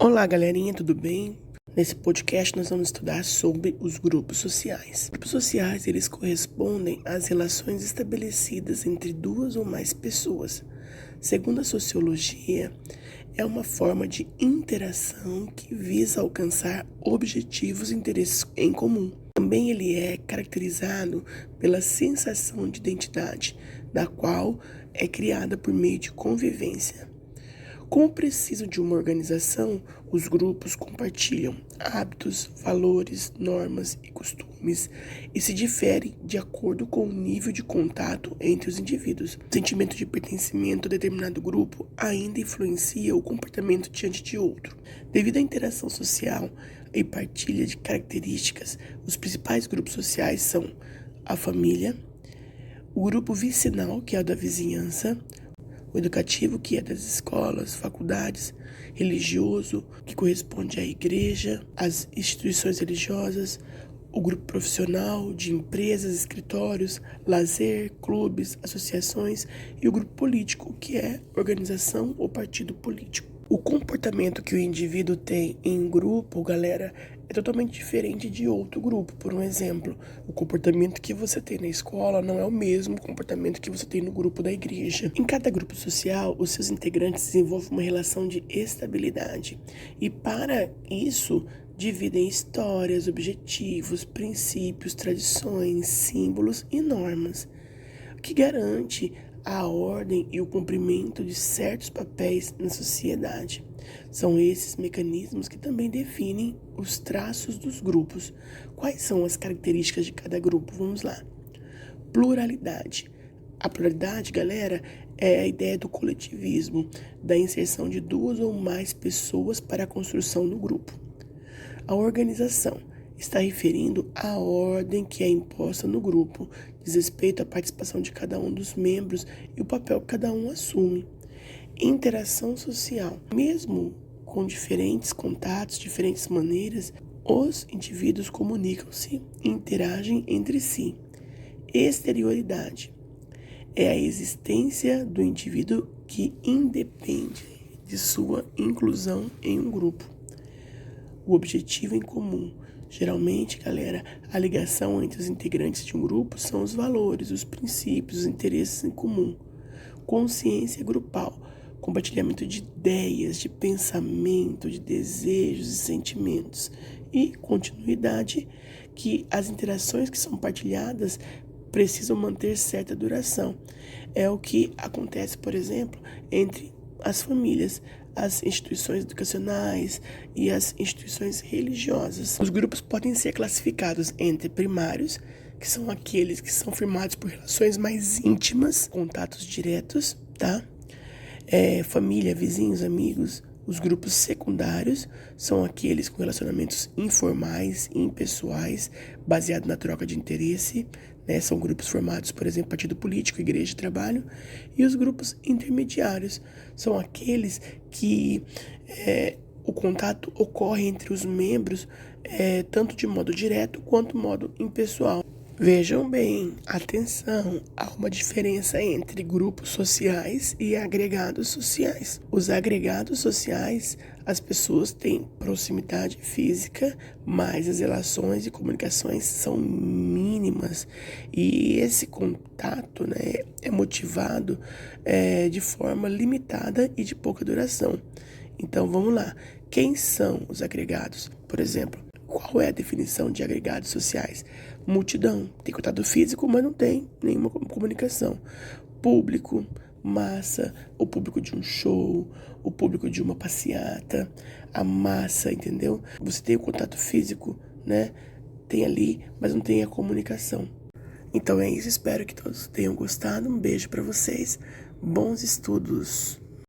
Olá, galerinha, tudo bem? Nesse podcast nós vamos estudar sobre os grupos sociais. Os grupos sociais, eles correspondem às relações estabelecidas entre duas ou mais pessoas. Segundo a sociologia, é uma forma de interação que visa alcançar objetivos e interesses em comum. Também ele é caracterizado pela sensação de identidade, da qual é criada por meio de convivência. Como precisam de uma organização, os grupos compartilham hábitos, valores, normas e costumes e se diferem de acordo com o nível de contato entre os indivíduos. O sentimento de pertencimento a determinado grupo ainda influencia o comportamento diante de outro. Devido à interação social e partilha de características, os principais grupos sociais são a família, o grupo vicinal, que é o da vizinhança, o educativo, que é das escolas, faculdades, religioso, que corresponde à igreja, às instituições religiosas, o grupo profissional, de empresas, escritórios, lazer, clubes, associações, e o grupo político, que é organização ou partido político. O comportamento que o indivíduo tem em grupo, galera, é totalmente diferente de outro grupo. Por um exemplo, o comportamento que você tem na escola não é o mesmo comportamento que você tem no grupo da igreja. Em cada grupo social, os seus integrantes desenvolvem uma relação de estabilidade. E para isso, dividem histórias, objetivos, princípios, tradições, símbolos e normas, o que garante a ordem e o cumprimento de certos papéis na sociedade. São esses mecanismos que também definem os traços dos grupos. Quais são as características de cada grupo? Vamos lá. Pluralidade. A pluralidade, galera, é a ideia do coletivismo, da inserção de duas ou mais pessoas para a construção do grupo. A organização está referindo à ordem que é imposta no grupo, diz respeito à participação de cada um dos membros e o papel que cada um assume. Interação social. Mesmo com diferentes contatos, diferentes maneiras, os indivíduos comunicam-se e interagem entre si. Exterioridade. É a existência do indivíduo que independe de sua inclusão em um grupo. O objetivo em comum. Geralmente, galera, a ligação entre os integrantes de um grupo são os valores, os princípios, os interesses em comum. Consciência grupal. Compartilhamento de ideias, de pensamento, de desejos e sentimentos. E continuidade, que as interações que são partilhadas precisam manter certa duração. É o que acontece, por exemplo, entre as famílias, as instituições educacionais e as instituições religiosas. Os grupos podem ser classificados entre primários, que são aqueles que são firmados por relações mais íntimas, contatos diretos, tá? Família, vizinhos, amigos. Os grupos secundários são aqueles com relacionamentos informais, impessoais, baseados na troca de interesse, né? São grupos formados, por exemplo, partido político, igreja e trabalho. E os grupos intermediários são aqueles que o contato ocorre entre os membros tanto de modo direto quanto modo impessoal. Vejam bem, atenção, há uma diferença entre grupos sociais e agregados sociais. Os agregados sociais, as pessoas têm proximidade física, mas as relações e comunicações são mínimas. E esse contato, né, é motivado de forma limitada e de pouca duração. Então vamos lá, quem são os agregados? Por exemplo, qual é a definição de agregados sociais? Multidão, tem contato físico, mas não tem nenhuma comunicação. Público, massa, o público de um show, o público de uma passeata, a massa, entendeu? Você tem o contato físico, né? Tem ali, mas não tem a comunicação. Então é isso, espero que todos tenham gostado. Um beijo para vocês, bons estudos!